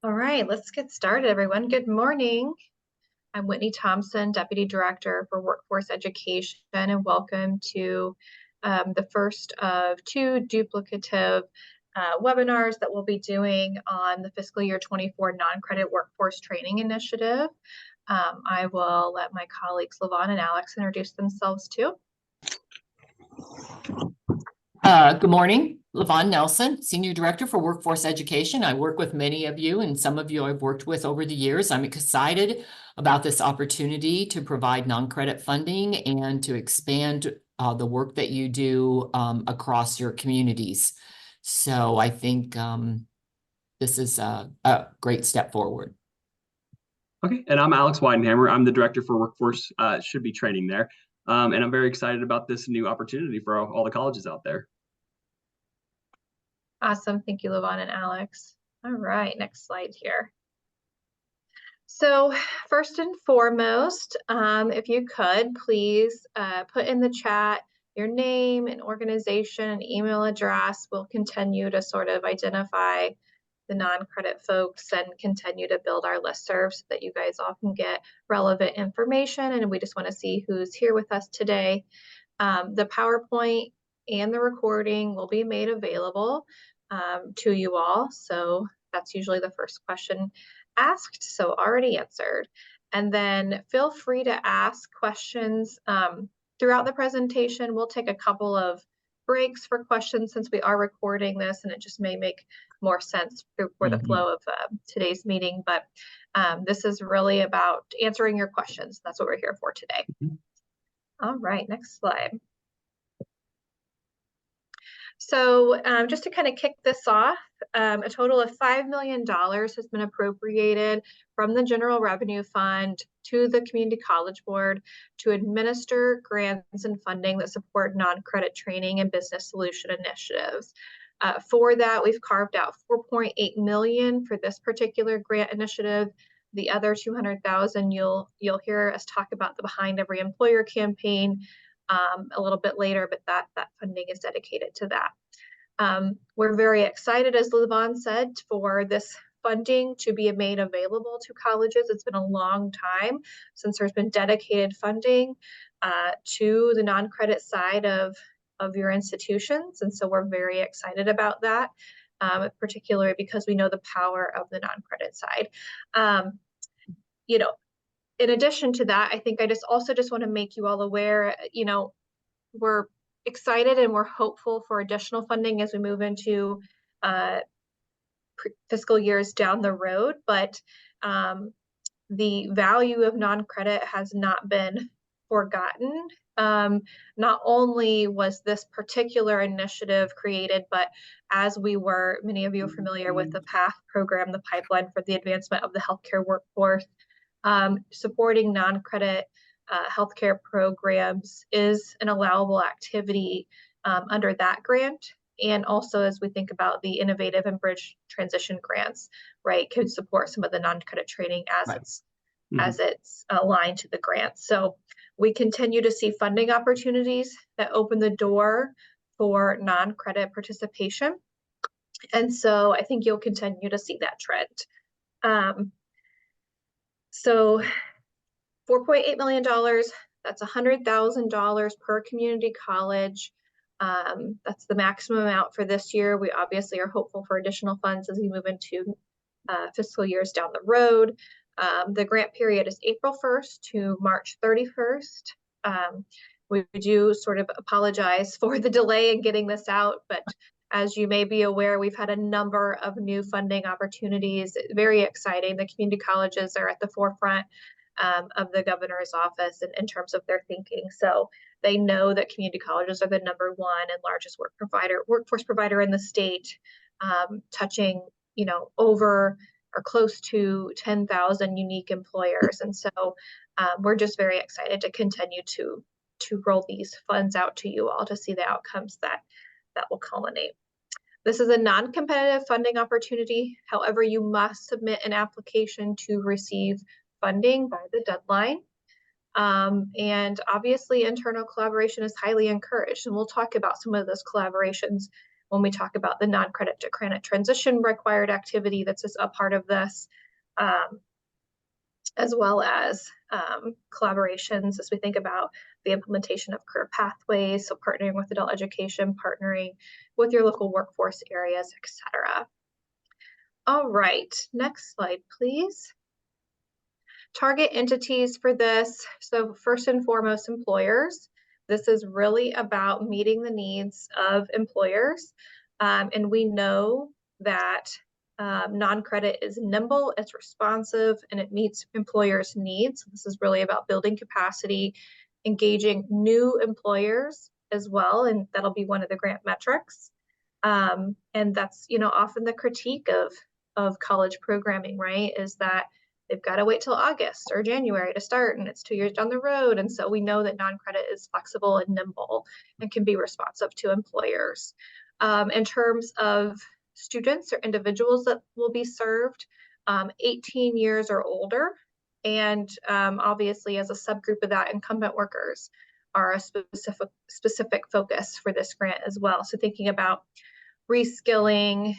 All right, let's get started, everyone. Good morning. I'm Whitney Thompson, Deputy Director for Workforce Education, and welcome to the first of two duplicative webinars that we'll be doing on the fiscal year 24 non-credit workforce training initiative. I will let my colleagues LaVon and Alex introduce themselves too. Good morning, LaVon Nelson, Senior Director for Workforce Education. I work with many of you, and some of you I've worked with over the years. I'm excited about this opportunity to provide non-credit funding and to expand the work that you do across your communities. So I think this is a great step forward. Okay, and I'm Alex Weidenhammer. I'm the Director for Workforce, should be training there. And I'm very excited about this new opportunity for all the colleges out there. Awesome. Thank you, LaVon and Alex. All right, next slide here. So first and foremost, if you could, please put in the chat your name and organization and email address. We'll continue to sort of identify the non-credit folks and continue to build our listserv so that you guys all can get relevant information. And we just want to see who's here with us today. The PowerPoint and the recording will be made available to you all. So that's usually the first question asked, so already answered. And then feel free to ask questions throughout the presentation. We'll take a couple of breaks for questions since we are recording this, and it just may make more sense for the flow of today's meeting. But this is really about answering your questions. That's what we're here for today. All right, next slide. So just to kind of kick this off, a total of $5 million has been appropriated from the General Revenue Fund to the Community College Board to administer grants and funding that support non-credit training and business solution initiatives. For that, we've carved out $4.8 million for this particular grant initiative. The other $200,000 you'll hear us talk about the Behind Every Employer campaign a little bit later, but that funding is dedicated to that. We're very excited, as LaVon said, for this funding to be made available to colleges. It's been a long time since there's been dedicated funding to the non-credit side of your institutions. And so we're very excited about that, particularly because we know the power of the non-credit side. You know, in addition to that, I think I just want to make you all aware, you know, we're excited and we're hopeful for additional funding as we move into fiscal years down the road, but the value of non-credit has not been forgotten. Not only was this particular initiative created, but as many of you are familiar with the PATH program, the Pipeline for the Advancement of the Healthcare Workforce, supporting non-credit healthcare programs is an allowable activity under that grant. And also as we think about the innovative and bridge transition grants, right, could support some of the non-credit training as it's aligned to the grant. So we continue to see funding opportunities that open the door for non-credit participation. And so I think you'll continue to see that trend. So $4.8 million, that's $100,000 per community college. That's the maximum amount for this year. We obviously are hopeful for additional funds as we move into fiscal years down the road. The grant period is April 1st to March 31st. We do sort of apologize for the delay in getting this out, but as you may be aware, we've had a number of new funding opportunities. Very exciting. The community colleges are at the forefront of the governor's office in terms of their thinking. So they know that community colleges are the #1 and largest workforce provider in the state, touching, you know, over or close to 10,000 unique employers. And so we're just very excited to continue to roll these funds out to you all to see the outcomes that will culminate. This is a non-competitive funding opportunity. However, you must submit an application to receive funding by the deadline. And obviously internal collaboration is highly encouraged. And we'll talk about some of those collaborations when we talk about the non-credit to credit transition required activity that's just a part of this, as well as collaborations as we think about the implementation of career pathways, so partnering with adult education, partnering with your local workforce areas, etc. All right, next slide, please. Target entities for this. So first and foremost, employers. This is really about meeting the needs of employers. And we know that non-credit is nimble, it's responsive, and it meets employers' needs. This is really about building capacity, engaging new employers as well, and that'll be one of the grant metrics. And that's, often the critique of college programming, right? Is that they've got to wait till August or January to start, and it's 2 years down the road. And so we know that non-credit is flexible and nimble and can be responsive to employers. In terms of students or individuals that will be served, 18 years or older, and obviously as a subgroup of that, incumbent workers are a specific focus for this grant as well. So thinking about reskilling,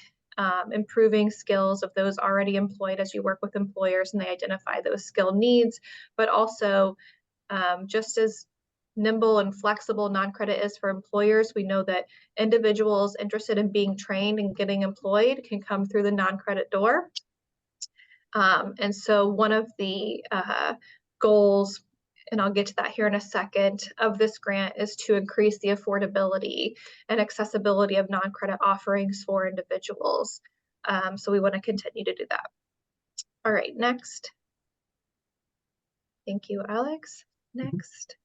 improving skills of those already employed as you work with employers and they identify those skill needs, but also just as nimble and flexible non-credit is for employers, we know that individuals interested in being trained and getting employed can come through the non-credit door. And so one of the goals, and I'll get to that here in a second, of this grant is to increase the affordability and accessibility of non-credit offerings for individuals. So we want to continue to do that. All right, next. Thank you, Alex. Next.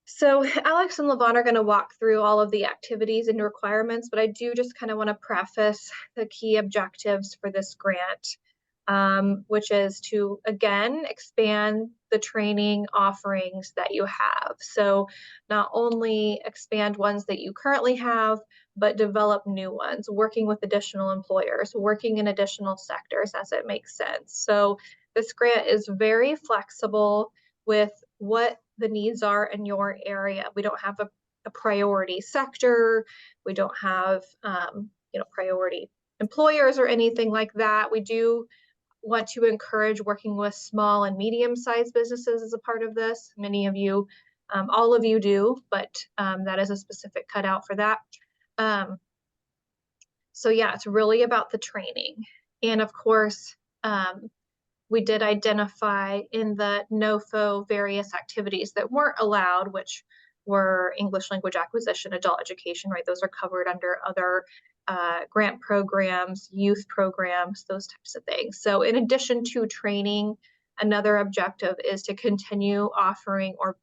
So Alex and Levon are going to walk through all of the activities and requirements, but I do just kind of want to preface the key objectives for this grant, which is to, again, expand the training offerings that you have. So not only expand ones that you currently have, but develop new ones, working with additional employers, working in additional sectors as it makes sense. So this grant is very flexible with what the needs are in your area. We don't have a priority sector. We don't have priority employers or anything like that. We do want to encourage working with small and medium-sized businesses as a part of this. Many of you, all of you do, but that is a specific cutout for that. So yeah, it's really about the training. And of course, we did identify in the NOFO various activities that weren't allowed, which were English language acquisition, adult education, right? Those are covered under other grant programs, youth programs, those types of things. So in addition to training, another objective is to continue offering or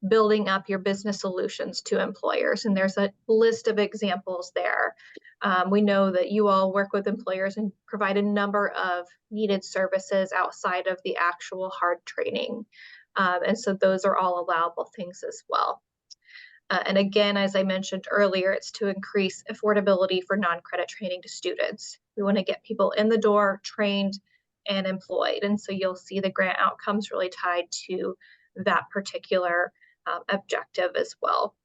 building up your business solutions to employers. And there's a list of examples there. We know that you all work with employers and provide a number of needed services outside of the actual hard training. And so those are all allowable things as well. And again, as I mentioned earlier, it's to increase affordability for non-credit training to students. We want to get people in the door, trained, and employed. And so you'll see the grant outcomes really tied to that particular objective as well.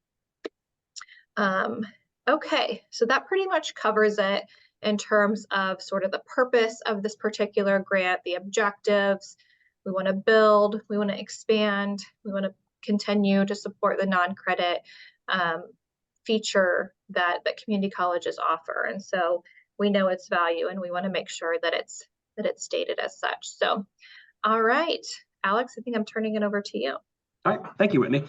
Okay, so that pretty much covers it in terms of sort of the purpose of this particular grant, the objectives. We want to build, we want to expand, we want to continue to support the non-credit feature that community colleges offer. And so we know its value and we want to make sure that it's stated as such. So, all right, Alex, I think I'm turning it over to you. All right, thank you, Whitney.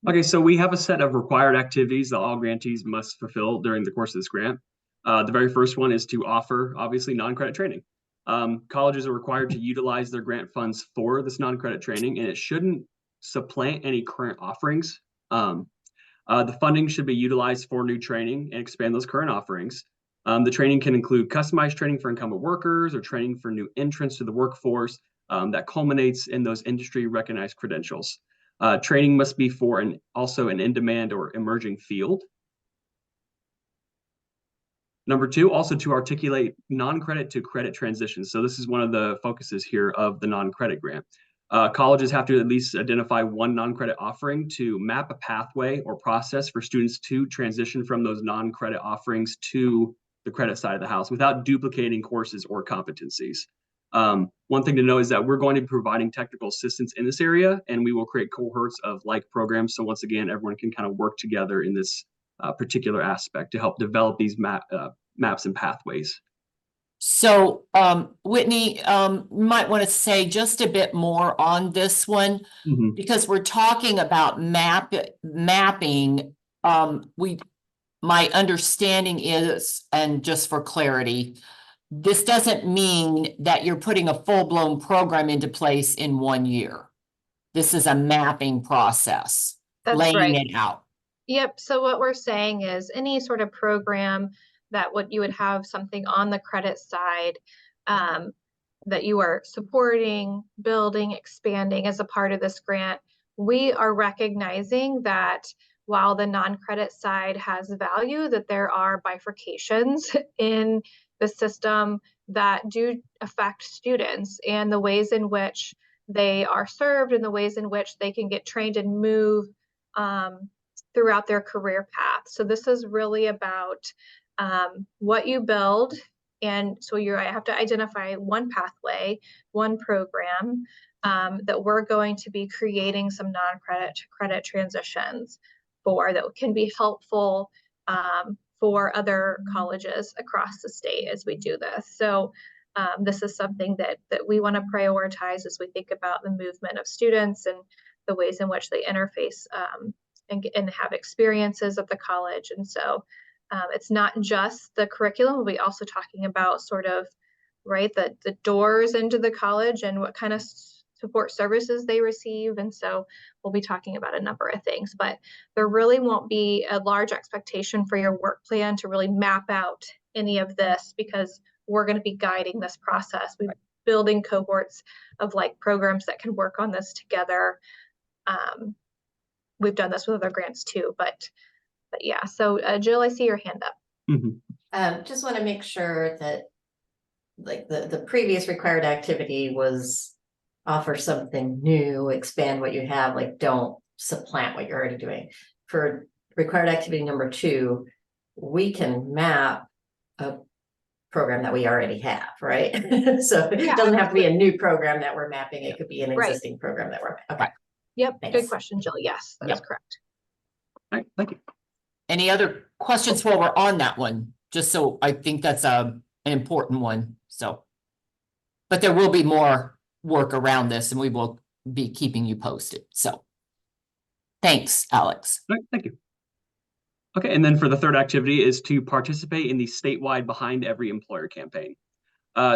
Okay, so we have a set of required activities that all grantees must fulfill during the course of this grant. The very first one is to offer, obviously, non-credit training. Colleges are required to utilize their grant funds for this non-credit training, and it shouldn't supplant any current offerings. The funding should be utilized for new training and expand those current offerings. The training can include customized training for incumbent workers or training for new entrants to the workforce that culminates in those industry recognized credentials. Training must be for also an in-demand or emerging field. Number two, also to articulate non-credit to credit transitions. So this is one of the focuses here of the non-credit grant. Colleges have to at least identify one non-credit offering to map a pathway or process for students to transition from those non-credit offerings to the credit side of the house without duplicating courses or competencies. One thing to know is that we're going to be providing technical assistance in this area, and we will create cohorts of like programs. So once again, everyone can kind of work together in this particular aspect to help develop these maps and pathways. So, Whitney, might want to say just a bit more on this one, because we're talking about mapping. My understanding is, and just for clarity, this doesn't mean that you're putting a full-blown program into place in 1 year. This is a mapping process, That's laying right. it out. Yep. So what we're saying is any sort of program that you would have something on the credit side that you are supporting, building, expanding as a part of this grant, we are recognizing that while the non-credit side has value, that there are bifurcations in the system that do affect students and the ways in which they are served and the ways in which they can get trained and move throughout their career path. So this is really about what you build. And so I have to identify one pathway, one program that we're going to be creating some non-credit to credit transitions for that can be helpful for other colleges across the state as we do this. So this is something that we want to prioritize as we think about the movement of students and the ways in which they interface and have experiences at the college. And so it's not just the curriculum, we'll be also talking about sort of, right, the doors into the college and what kind of support services they receive. And so we'll be talking about a number of things, but there really won't be a large expectation for your work plan to really map out any of this because we're going to be guiding this process. We're building cohorts of like programs that can work on this together. We've done this with other grants too, but yeah. So Jill, I see your hand up. Just want to make sure that like the previous required activity was offer something new, expand what you have, like don't supplant what you're already doing. For required activity number 2, we can map a program that we already have, right? So it doesn't have to be a new program that we're mapping. It could be an existing program that we're mapping. Okay. Yep. Thanks. Good question, Jill. Yes, that is correct. All right, thank you. Any other questions while we're on that one? Just so I think that's an important one. So, but there will be more work around this and we will be keeping you posted. So thanks, Alex. All right, thank you. Okay, and then for the third activity is to participate in the statewide Behind Every Employer campaign.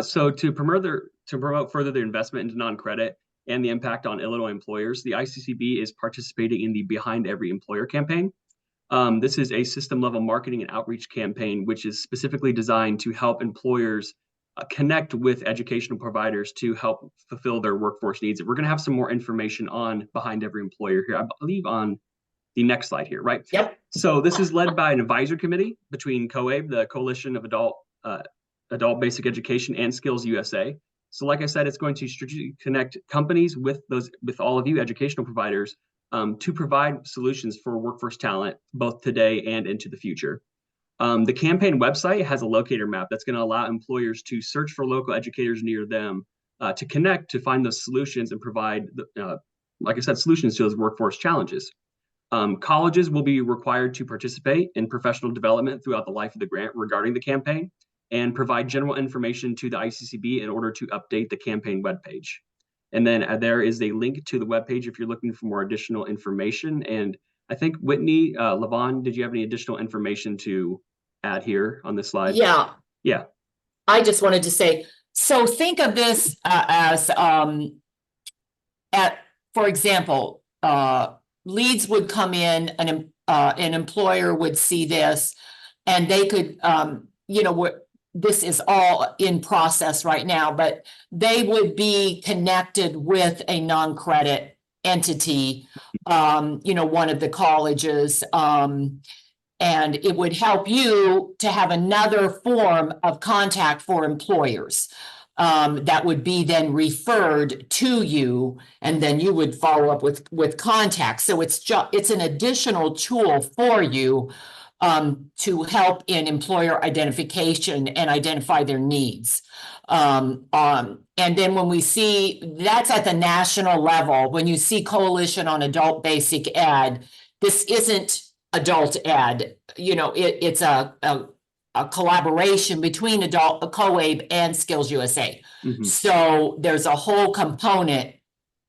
So to promote further the investment into non-credit and the impact on Illinois employers, the ICCB is participating in the Behind Every Employer campaign. This is a system-level marketing and outreach campaign, which is specifically designed to help employers connect with educational providers to help fulfill their workforce needs. We're going to have some more information on Behind Every Employer here, I believe on the next slide here, right? Yep. So this is led by an advisory committee between COABE, the Coalition of Adult Basic Education, and Skills USA. So like I said, it's going to strategically connect companies with all of you educational providers to provide solutions for workforce talent, both today and into the future. The campaign website has a locator map that's going to allow employers to search for local educators near them to connect, to find those solutions and provide, like I said, solutions to those workforce challenges. Colleges will be required to participate in professional development throughout the life of the grant regarding the campaign and provide general information to the ICCB in order to update the campaign webpage. And then there is a link to the webpage if you're looking for more additional information. And I think Whitney, Levon, did you have any additional information to add here on this slide? Yeah. Yeah. I just wanted to say, so think of this as for example, leads would come in, an employer would see this and they could, this is all in process right now, but they would be connected with a non-credit entity, one of the colleges, and it would help you to have another form of contact for employers. that would be then referred to you, and then you would follow up with contacts. So it's an additional tool for you to help in employer identification and identify their needs. And then when we see, that's at the national level, when you see Coalition on Adult Basic Ed, this isn't adult ed, it's a collaboration between COABE and Skills USA. Mhm. So there's a whole component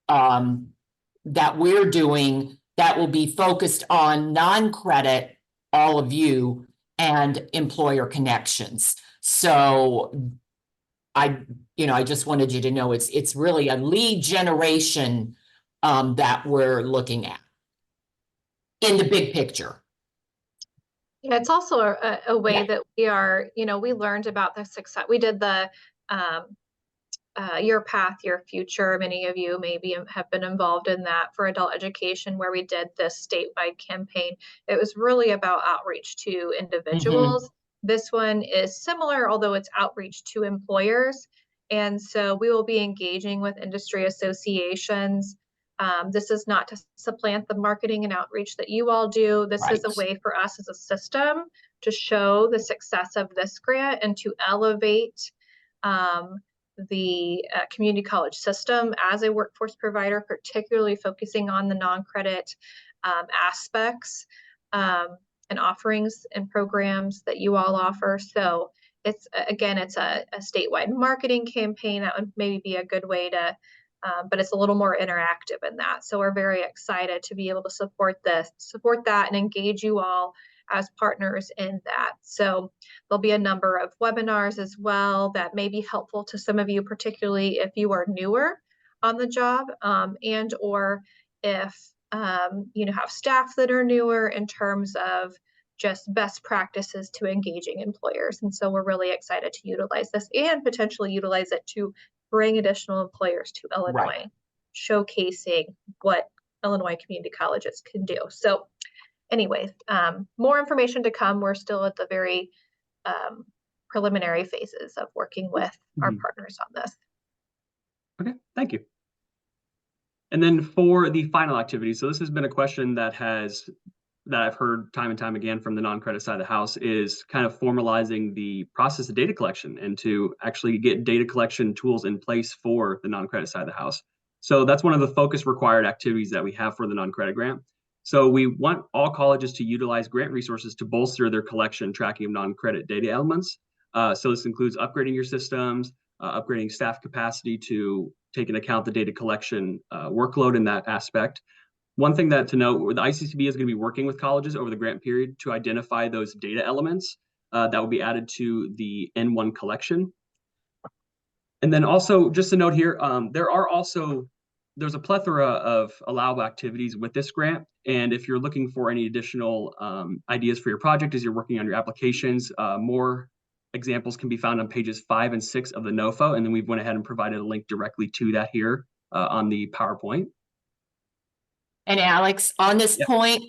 that we're doing that will be focused on non-credit, all of you, and employer connections. So I just wanted you to know it's really a lead generation that we're looking at in the big picture. Yeah, it's also a way Yeah. that we are, we learned about the success. We did the Your Path, Your Future. Many of you maybe have been involved in that for adult education, where we did this statewide campaign. It was really about outreach to individuals. This one is similar, although it's outreach to employers. And so we will be engaging with industry associations. This is not to supplant the marketing and outreach that you all do. This is a way for us as a system to show the success of this grant and to elevate the community college system as a workforce provider, particularly focusing on the non-credit aspects and offerings and programs that you all offer. So it's a statewide marketing campaign. That would maybe be a good way to, but it's a little more interactive in that. So we're very excited to be able to support that and engage you all as partners in that. So there'll be a number of webinars as well that may be helpful to some of you, particularly if you are newer on the job and or if have staff that are newer, in terms of just best practices to engaging employers. And so we're really excited to utilize this and potentially utilize it to bring additional employers to Illinois, showcasing what Illinois community colleges can do. So anyways, more information to come. We're still at the very preliminary phases of working with our partners on this. Okay, thank you. And then for the final activity, so this has been a question that I've heard time and time again from the non-credit side of the house, is kind of formalizing the process of data collection and to actually get data collection tools in place for the non-credit side of the house. So that's one of the focus required activities that we have for the non-credit grant. So we want all colleges to utilize grant resources to bolster their collection tracking of non-credit data elements. So this includes upgrading your systems, upgrading staff capacity to take into account the data collection workload in that aspect. One thing to note, the ICCB is going to be working with colleges over the grant period to identify those data elements that will be added to the N1 collection. And then also, just a note here, there's a plethora of allowable activities with this grant. And if you're looking for any additional ideas for your project as you're working on your applications, more examples can be found on pages 5 and 6 of the NOFO. And then we've went ahead and provided a link directly to that here on the PowerPoint. And Alex, on this point,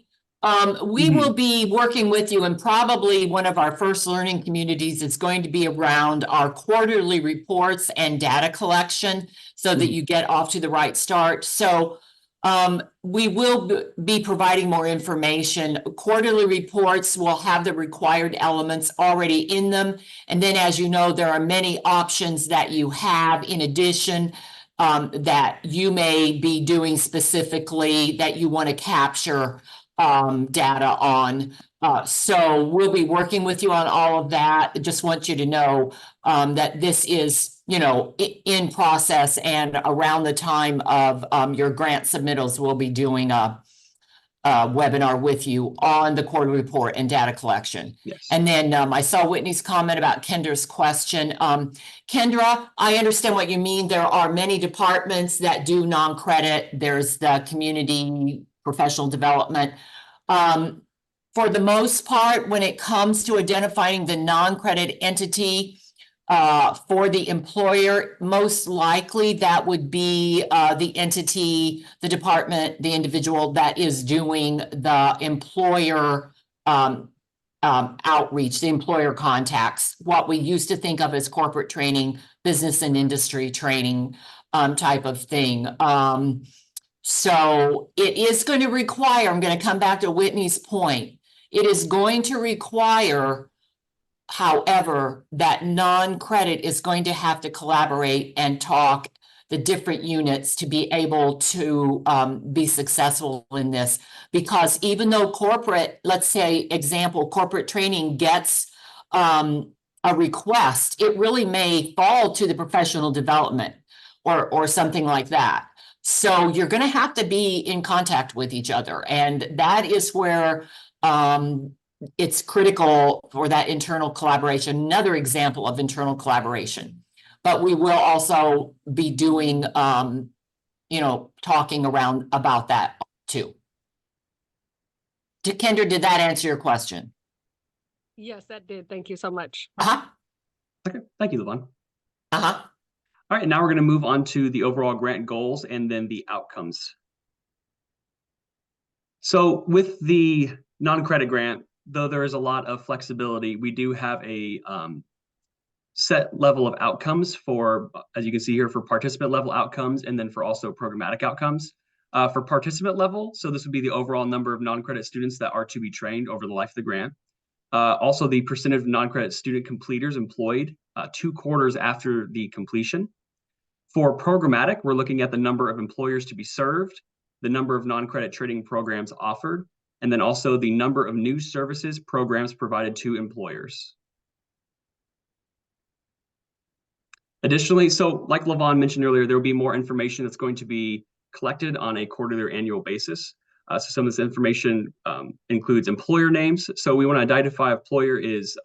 we will be working with you, and probably one of our first learning communities is going to be around our quarterly reports and data collection so that you get off to the right start. So we will be providing more information. Quarterly reports will have the required elements already in them. And then, as you know, there are many options that you have in addition that you may be doing specifically that you want to capture data on. So we'll be working with you on all of that. I just want you to know that this is, in process, and around the time of your grant submittals, we'll be doing a webinar with you on the quarterly report and data collection. Yes. And then I saw Whitney's comment about Kendra's question. Kendra, I understand what you mean. There are many departments that do non-credit. There's the community professional development. For the most part, when it comes to identifying the non-credit entity for the employer, most likely that would be the entity, the department, the individual that is doing the employer outreach, the employer contacts, what we used to think of as corporate training, business and industry training, type of thing. So it is going to require, I'm going to come back to Whitney's point. It is going to require, however, that non-credit is going to have to collaborate and talk the different units to be able to be successful in this. Because even though corporate, let's say, example, corporate training gets a request, it really may fall to the professional development or something like that. So you're going to have to be in contact with each other. And that is where it's critical for that internal collaboration. Another example of internal collaboration. But we will also be doing, talking around about that too. Kendra, did that answer your question? Yes, that did. Thank you so much. Okay, thank you, Levon. Uh-huh. All right, now we're going to move on to the overall grant goals and then the outcomes. So with the non-credit grant, though there is a lot of flexibility, we do have a set level of outcomes for, as you can see here, for participant level outcomes, and then for also programmatic outcomes. For participant level, so this would be the overall number of non-credit students that are to be trained over the life of the grant. Also the percentage of non-credit student completers employed 2 quarters after the completion. For programmatic, we're looking at the number of employers to be served, the number of non-credit training programs offered, and then also the number of new services programs provided to employers. Additionally, so like Levon mentioned earlier, there will be more information that's going to be collected on a quarterly or annual basis. So some of this information includes employer names. So we want to identify employer is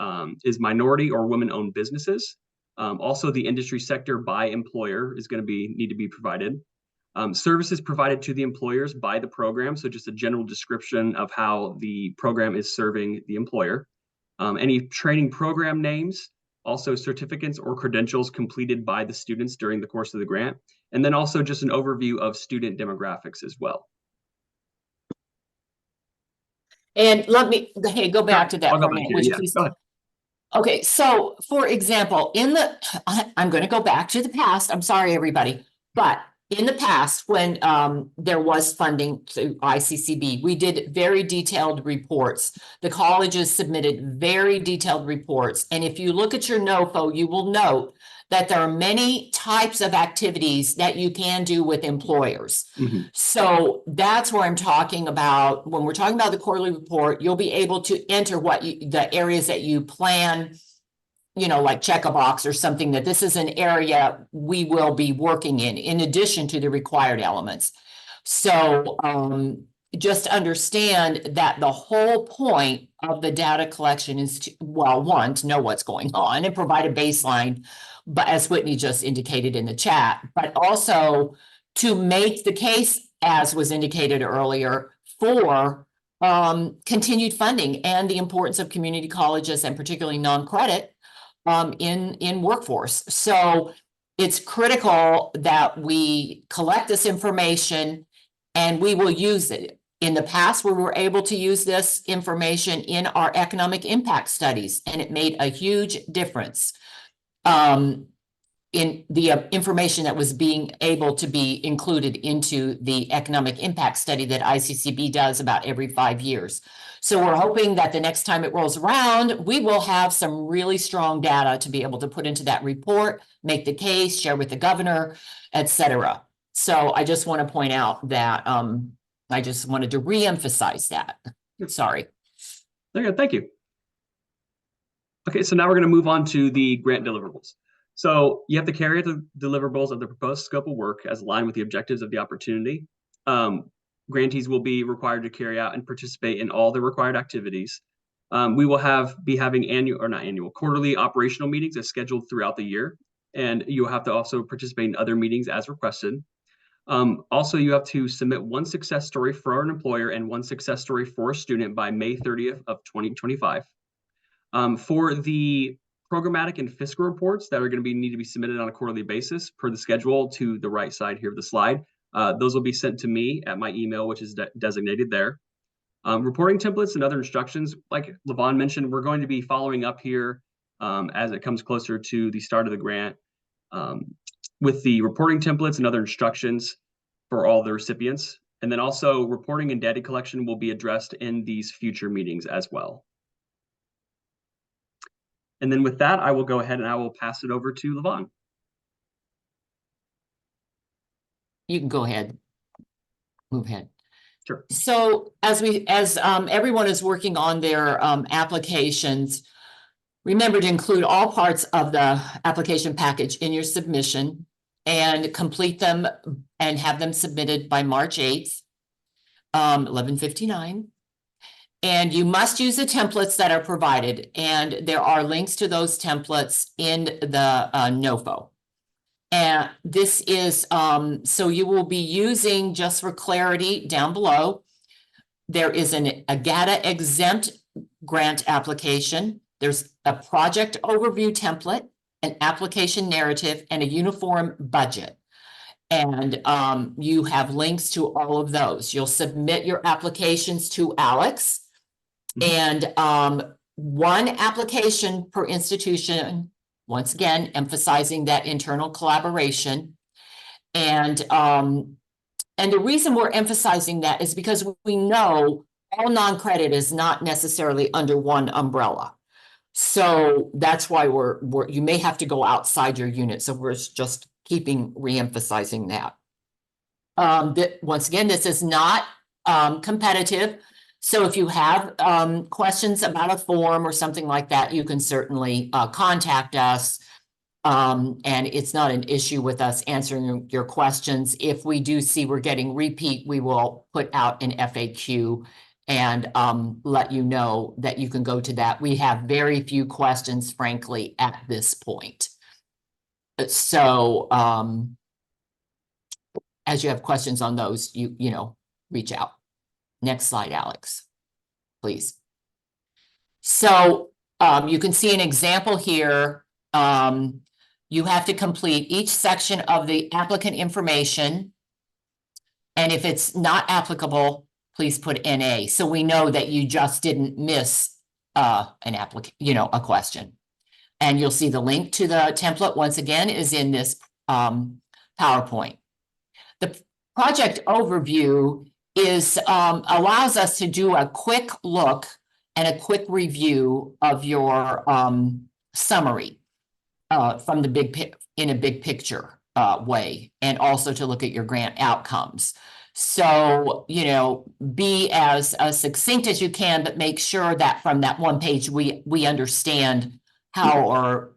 minority or women-owned businesses. Also, the industry sector by employer is going to need to be provided. Services provided to the employers by the program. So just a general description of how the program is serving the employer. Any training program names, also certificates or credentials completed by the students during the course of the grant. And then also just an overview of student demographics as well. And let me, hey, go back to that I'll for go a back minute, here. would you Yeah, please? go ahead. Okay, so for example, I'm going to go back to the past. I'm sorry, everybody. But in the past, when there was funding through ICCB, we did very detailed reports. The colleges submitted very detailed reports. And if you look at your NOFO, you will note that there are many types of activities that you can do with employers. Mm-hmm. So that's where I'm talking about. When we're talking about the quarterly report, you'll be able to enter the areas that you plan, like check a box or something, that this is an area we will be working in addition to the required elements. So just understand that the whole point of the data collection is to, one, to know what's going on and provide a baseline, but as Whitney just indicated in the chat, but also to make the case, as was indicated earlier, for continued funding and the importance of community colleges and particularly non-credit in workforce. So it's critical that we collect this information and we will use it. In the past, we were able to use this information in our economic impact studies, and it made a huge difference in the information that was being able to be included into the economic impact study that ICCB does about every 5 years. So we're hoping that the next time it rolls around, we will have some really strong data to be able to put into that report, make the case, share with the governor, etc. So I just want to point out that I just wanted to reemphasize that. Sorry. Okay, thank you. Okay, so now we're going to move on to the grant deliverables. So you have to carry out the deliverables of the proposed scope of work as aligned with the objectives of the opportunity. Grantees will be required to carry out and participate in all the required activities. We will be having quarterly operational meetings as scheduled throughout the year. And you'll have to also participate in other meetings as requested. Also, you have to submit 1 success story for an employer and 1 success story for a student by May 30th of 2025. For the programmatic and fiscal reports that are going to need to be submitted on a quarterly basis per the schedule to the right side here of the slide, those will be sent to me at my email, which is designated there. Reporting templates and other instructions, like Levon mentioned, we're going to be following up here as it comes closer to the start of the grant with the reporting templates and other instructions for all the recipients. And then also reporting and data collection will be addressed in these future meetings as well. And then with that, I will go ahead and I will pass it over to Levon. You can go ahead. Move ahead. Sure. So as everyone is working on their applications, remember to include all parts of the application package in your submission and complete them and have them submitted by March 8th, 11:59. And you must use the templates that are provided, and there are links to those templates in the NOFO. And this is, so you will be using, just for clarity down below, there is a GATA exempt grant application. There's a project overview template, an application narrative, and a uniform budget. And you have links to all of those. You'll submit your applications to Alex. And one application per institution, once again, emphasizing that internal collaboration. And the reason we're emphasizing that is because we know all non-credit is not necessarily under one umbrella. So that's why you may have to go outside your unit. So we're just re-emphasizing that. Once again, this is not competitive. So if you have questions about a form or something like that, you can certainly contact us. And it's not an issue with us answering your questions. If we do see we're getting repeat, we will put out an FAQ and let you know that you can go to that. We have very few questions, frankly, at this point. So as you have questions on those, you know, reach out. Next slide, Alex, please. So you can see an example here. You have to complete each section of the applicant information. And if it's not applicable, please put NA. So we know that you just didn't miss a question. And you'll see the link to the template once again is in this PowerPoint. The project overview is allows us to do a quick look and a quick review of your summary from the in a big picture way, and also to look at your grant outcomes. So, you know, be as succinct as you can, but make sure that from that one page, we understand how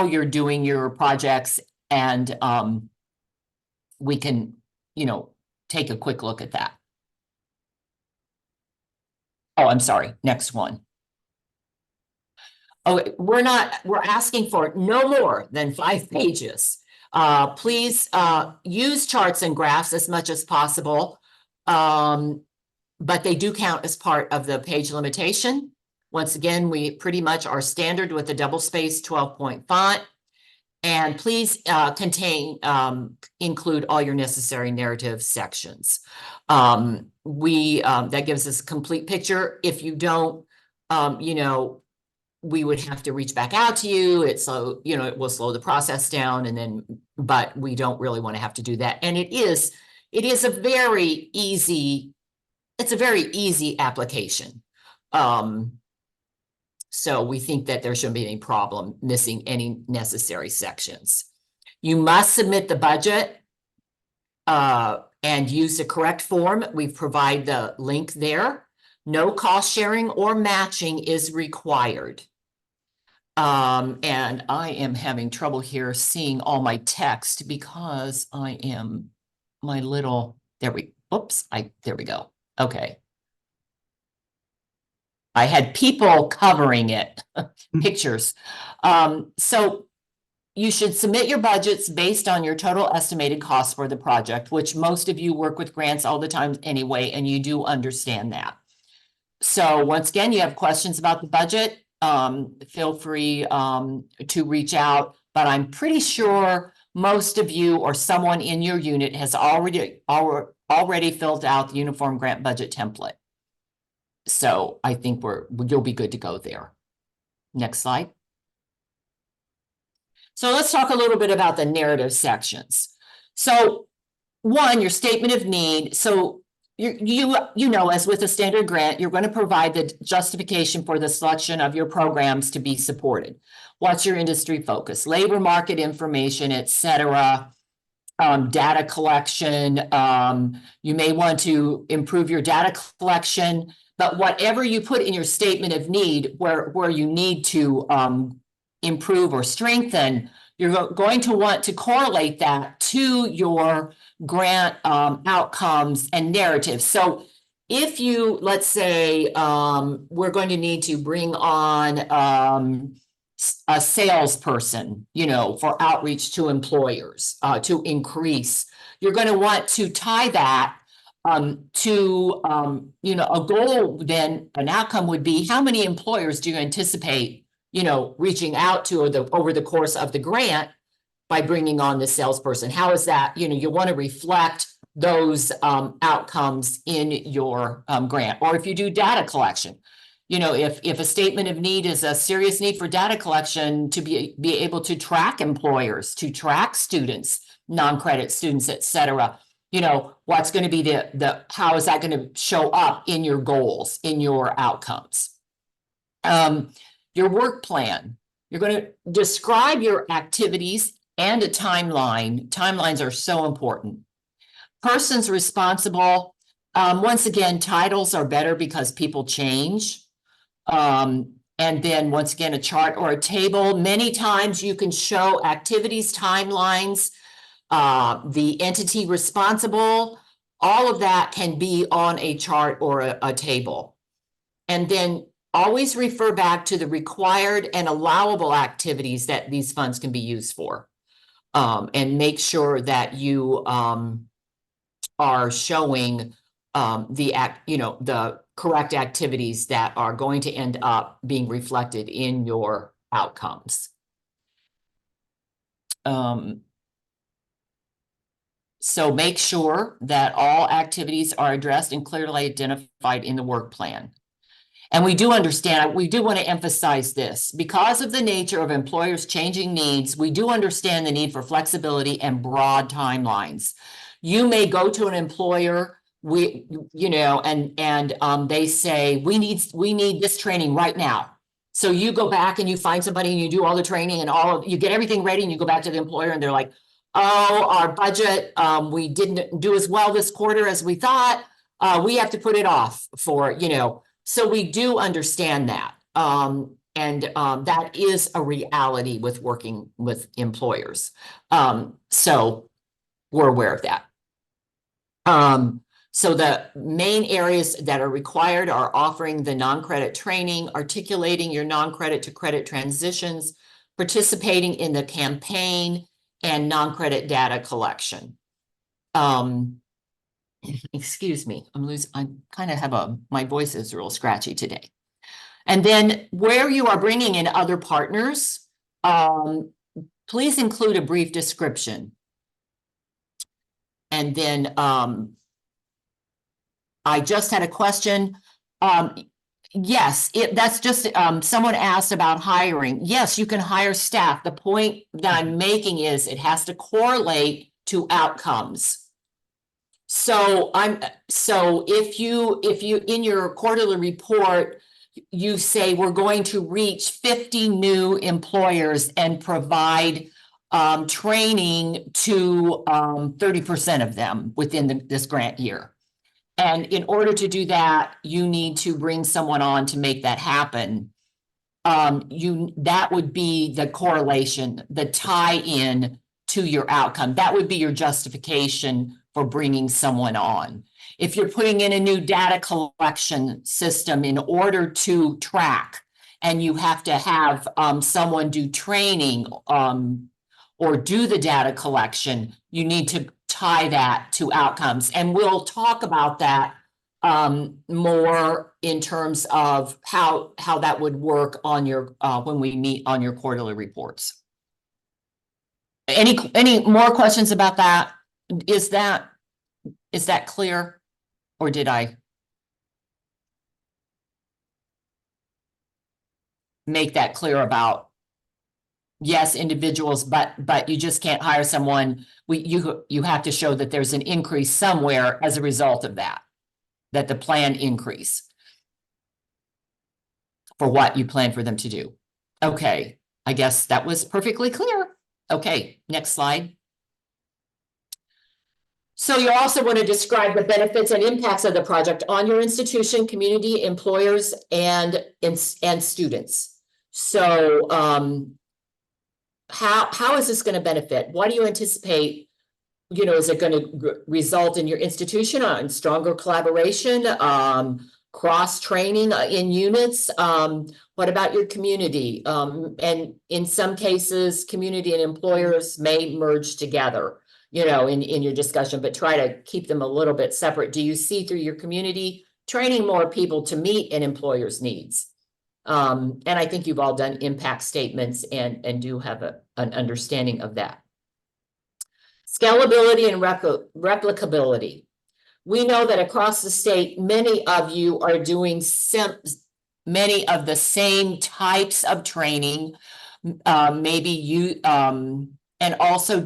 you're doing your projects, and we can, you know, take a quick look at that. Oh, I'm sorry. Next one. Oh, we're asking for no more than 5 pages. Please use charts and graphs as much as possible. But they do count as part of the page limitation. Once again, we pretty much are standard with the double space 12-point font. And please include all your necessary narrative sections. That gives us a complete picture. If you don't, you know, we would have to reach back out to you. It will slow the process down, but we don't really want to have to do that. And it is a very easy, it's a very easy application. So we think that there shouldn't be any problem missing any necessary sections. You must submit the budget and use the correct form. We provide the link there. No cost sharing or matching is required. And I am having trouble here seeing all my text because I am there we go. Okay. I had people covering it, pictures. So you should submit your budgets based on your total estimated cost for the project, which most of you work with grants all the time anyway, and you do understand that. So once again, you have questions about the budget, feel free to reach out, but I'm pretty sure most of you or someone in your unit has already filled out the uniform grant budget template. So I think you'll be good to go there. Next slide. So let's talk a little bit about the narrative sections. So one, your statement of need. So you know, as with a standard grant, you're going to provide the justification for the selection of your programs to be supported. What's your industry focus? Labor market information, et cetera. Data collection. You may want to improve your data collection, but whatever you put in your statement of need, where you need to improve or strengthen, you're going to want to correlate that to your grant outcomes and narratives. So if you, let's say, we're going to need to bring on a salesperson, you know, for outreach to employers, to increase, you're going to want to tie that to, you know, a goal. Then an outcome would be, how many employers do you anticipate, you know, reaching out to over the course of the grant by bringing on the salesperson? How is that? You know, you want to reflect those outcomes in your grant. Or if you do data collection, you know, if a statement of need is a serious need for data collection to be able to track employers, to track students, non-credit students, et cetera, you know, what's going to be how is that going to show up in your goals, in your outcomes? Your work plan, you're going to describe your activities and a timeline. Timelines are so important. Persons responsible. Once again, titles are better because people change. And then once again, a chart or a table. Many times you can show activities, timelines, the entity responsible. All of that can be on a chart or a table. And then always refer back to the required and allowable activities that these funds can be used for. And make sure that you are showing the correct activities that are going to end up being reflected in your outcomes. So make sure that all activities are addressed and clearly identified in the work plan. And we do understand, we do want to emphasize this, because of the nature of employers' changing needs, we do understand the need for flexibility and broad timelines. You may go to an employer, and they say, we need this training right now. So you go back and you find somebody and you do all the training and you get everything ready, and you go back to the employer and they're like, oh, our budget, we didn't do as well this quarter as we thought. We have to put it off for, so we do understand that. That is a reality with working with employers. So we're aware of that. So the main areas that are required are offering the non-credit training, articulating your non-credit to credit transitions, participating in the campaign, and non-credit data collection. Excuse me, I kind of have my voice is real scratchy today. And then where you are bringing in other partners, please include a brief description. And then I just had a question. Yes, that's just someone asked about hiring. Yes, you can hire staff. The point that I'm making is it has to correlate to outcomes. So if you in your quarterly report, you say we're going to reach 50 new employers and provide training to 30% of them within this grant year. And in order to do that, you need to bring someone on to make that happen. That would be the correlation, the tie-in to your outcome. That would be your justification for bringing someone on. If you're putting in a new data collection system in order to track, and you have to have someone do training or do the data collection, you need to tie that to outcomes. And we'll talk about that more in terms of how that would work on your when we meet on your quarterly reports. Any more questions about that? Is that clear, or did I? make that clear about, yes, individuals, but you just can't hire someone. You have to show that there's an increase somewhere as a result of that the plan increase for what you plan for them to do. Okay, I guess that was perfectly clear. Okay, next slide. So you also want to describe the benefits and impacts of the project on your institution, community, employers, and students. So how is this going to benefit? What do you anticipate? You know, is it going to result in your institution on stronger collaboration, cross training in units? What about your community? And in some cases, community and employers may merge together, you know, in your discussion, but try to keep them a little bit separate. Do you see through your community training more people to meet an employer's needs? And I think you've all done impact statements and do have an understanding of that. Scalability and replicability. We know that across the state, many of you are doing many of the same types of training. Maybe you, and also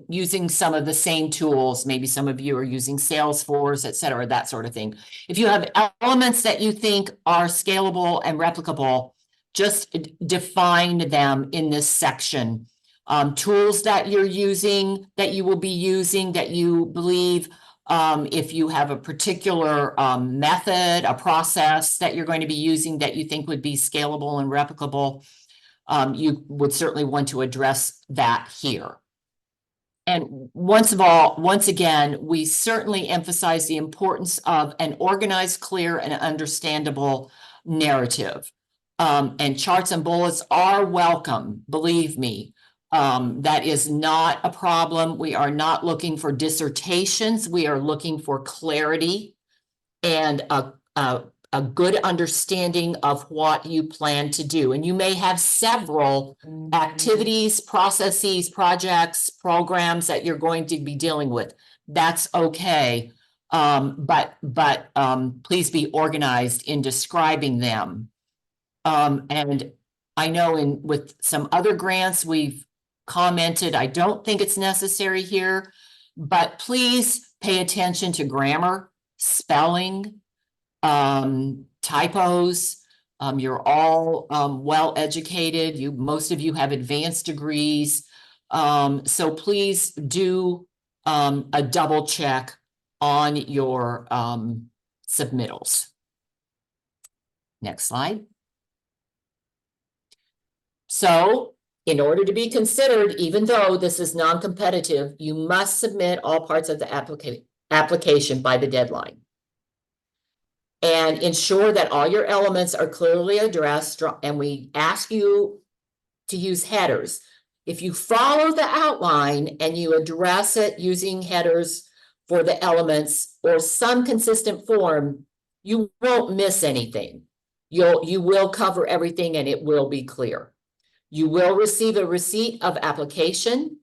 using some of the same tools. Maybe some of you are using Salesforce, et cetera, that sort of thing. If you have elements that you think are scalable and replicable, just define them in this section. Tools that you're using, that you will be using, that you believe, if you have a particular method, a process that you're going to be using that you think would be scalable and replicable, you would certainly want to address that here. And once again, we certainly emphasize the importance of an organized, clear, and understandable narrative. And charts and bullets are welcome, believe me. That is not a problem. We are not looking for dissertations. We are looking for clarity and a good understanding of what you plan to do. And you may have several activities, processes, projects, programs that you're going to be dealing with. That's okay. But please be organized in describing them. And I know with some other grants, we've commented, I don't think it's necessary here, but please pay attention to grammar, spelling, typos. You're all well educated. Most of you have advanced degrees. So please do a double check on your submittals. Next slide. So in order to be considered, even though this is non-competitive, you must submit all parts of the application by the deadline. And ensure that all your elements are clearly addressed, and we ask you to use headers. If you follow the outline and you address it using headers for the elements or some consistent form, you won't miss anything. You will cover everything and it will be clear. You will receive a receipt of application,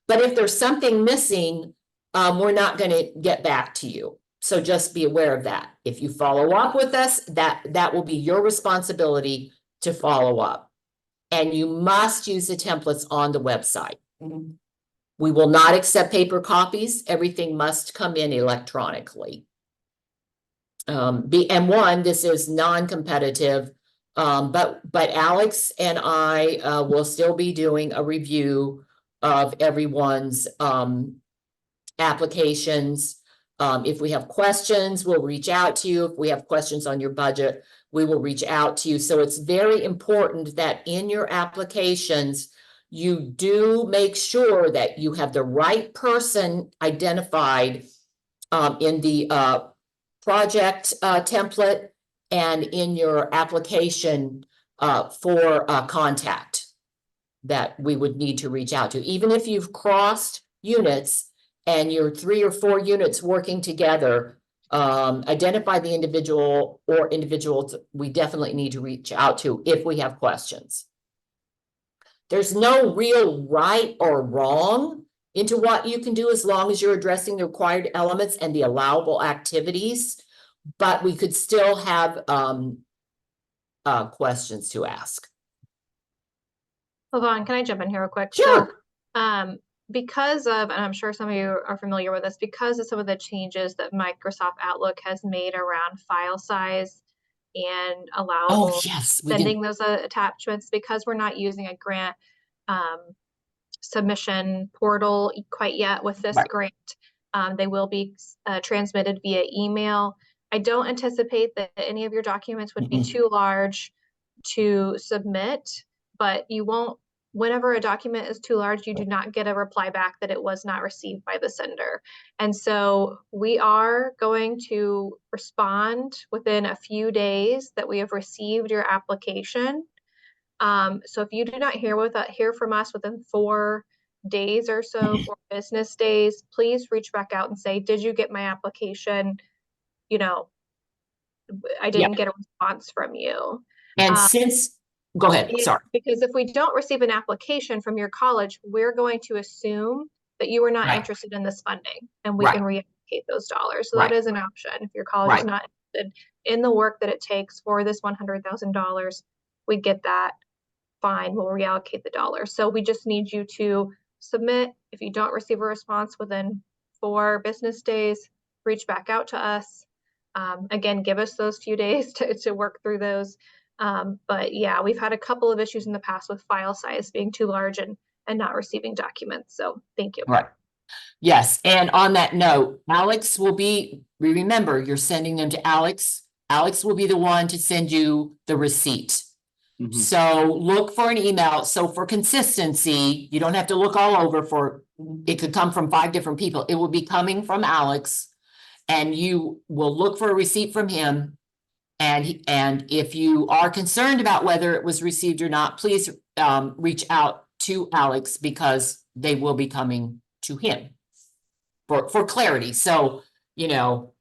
but if there's something missing, we're not going to get back to you. So just be aware of that. If you follow up with us, that will be your responsibility to follow up. And you must use the templates on the website. We will not accept paper copies. Everything must come in electronically. And this is non-competitive, but Alex and I will still be doing a review of everyone's applications. If we have questions, we'll reach out to you. If we have questions on your budget, we will reach out to you. So it's very important that in your applications, you do make sure that you have the right person identified in the project template and in your application for contact that we would need to reach out to. Even if you've crossed units and you're 3 or 4 units working together, identify the individual or individuals we definitely need to reach out to if we have questions. There's no real right or wrong into what you can do as long as you're addressing the required elements and the allowable activities, but we could still have questions to ask. Yvonne, can I jump in here real quick? Sure. So, because of, and I'm sure some of you are familiar with this, because of some of the changes that Microsoft Outlook has made around file size and Oh, allowable yes, we sending do. those attachments, because we're not using a grant submission portal quite yet with this Right. grant. They will be transmitted via email. I don't anticipate that any of your documents would be too large to submit, but you won't, whenever a document is too large, you do not get a reply back that it was not received by the sender. And so we are going to respond within a few days that we have received your application. So if you do not hear from us within 4 days or so, 4 business days, please reach back out and say, did you get my application? You know, I Yeah. didn't get a response from you. And since, go ahead, sorry. Because if we don't receive an application from your college, we're going to assume that you are not Right. interested in this funding, and we Right. can reallocate those dollars. So Right. that is an option. If your college is Right. not interested in the work that it takes for this $100,000, we get that. Fine, we'll reallocate the dollars. So we just need you to submit. If you don't receive a response within 4 business days, reach back out to us. Again, give us those few days to work through those. But yeah, we've had a couple of issues in the past with file size being too large and not receiving documents. So thank you. Right. Yes, and on that note, Alex will be, remember, you're sending them to Alex. Alex will be the one to send you the receipt. So look for an email. So for consistency, you don't have to look all over for, it could come from 5 different people. It will be coming from Alex. And you will look for a receipt from him. And if you are concerned about whether it was received or not, please reach out to Alex, because they will be coming to him for clarity. So, you know,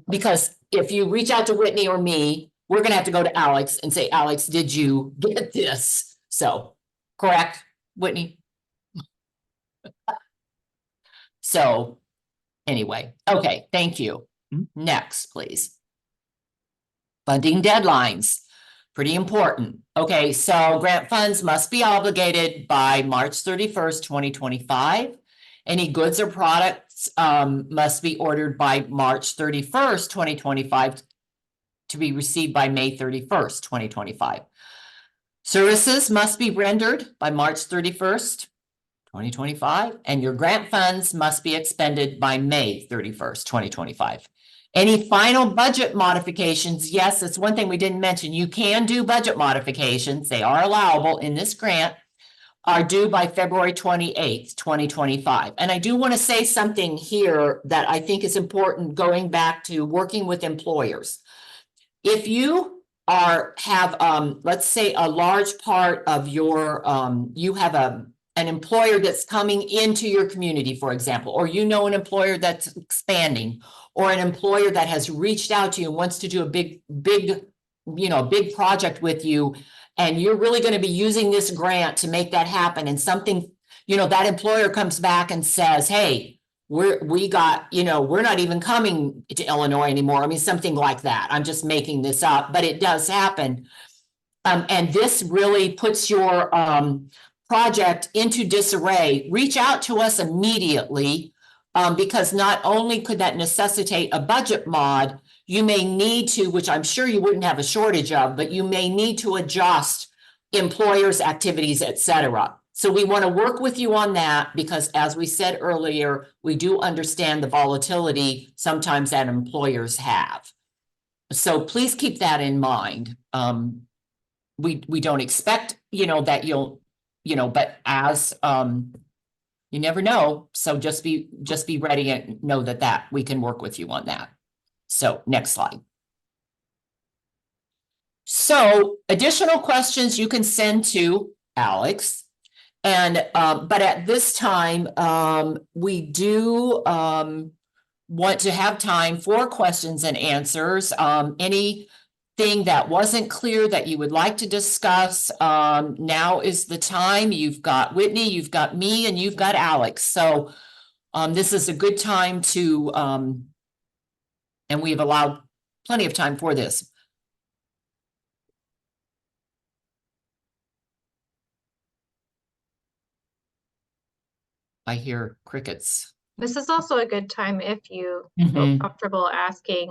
because if you reach out to Whitney or me, we're gonna have to go to Alex and say, Alex, did you get this? So, correct, Whitney? So, anyway, okay, thank you. Next, please. Funding deadlines, pretty important. Okay, so grant funds must be obligated by March 31st, 2025. Any goods or products must be ordered by March 31st, 2025 to be received by May 31st, 2025. Services must be rendered by March 31st, 2025, and your grant funds must be expended by May 31st, 2025. Any final budget modifications? Yes, that's one thing we didn't mention. You can do budget modifications. They are allowable in this grant, are due by February 28th, 2025. And I do want to say something here that I think is important, going back to working with employers. If you have, let's say a large part of your, you have an employer that's coming into your community, for example, or you know an employer that's expanding, or an employer that has reached out to you and wants to do a big project with you, and you're really going to be using this grant to make that happen, and something, that employer comes back and says, hey, we're not even coming to Illinois anymore. I mean, something like that. I'm just making this up, but it does happen. And this really puts your project into disarray. Reach out to us immediately, because not only could that necessitate a budget mod, you may need to, which I'm sure you wouldn't have a shortage of, but you may need to adjust employers' activities, etc. So we want to work with you on that, because as we said earlier, we do understand the volatility sometimes that employers have. So please keep that in mind. We don't expect, that you'll, but as, you never know. So just be ready and know that we can work with you on that. So next slide. So additional questions you can send to Alex. And, but at this time, we do, want to have time for questions and answers. Anything that wasn't clear that you would like to discuss, now is the time. You've got Whitney, you've got me, and you've got Alex. So, this is a good time to, and we've allowed plenty of time for this. I hear crickets. This is also a good time if you feel Mhm. comfortable asking,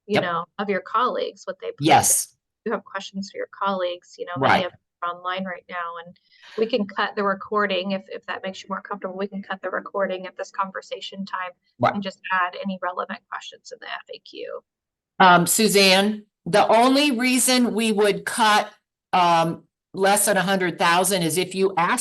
you Yep. know, of your colleagues what they posted. Yes, You have questions for your colleagues, you know, Right. many of them are online right now, and we can cut the recording if that makes you more comfortable. We can cut the recording at this conversation time Right. and just add any relevant questions in the FAQ. Suzanne, the only reason we would cut less than 100,000 is if you ask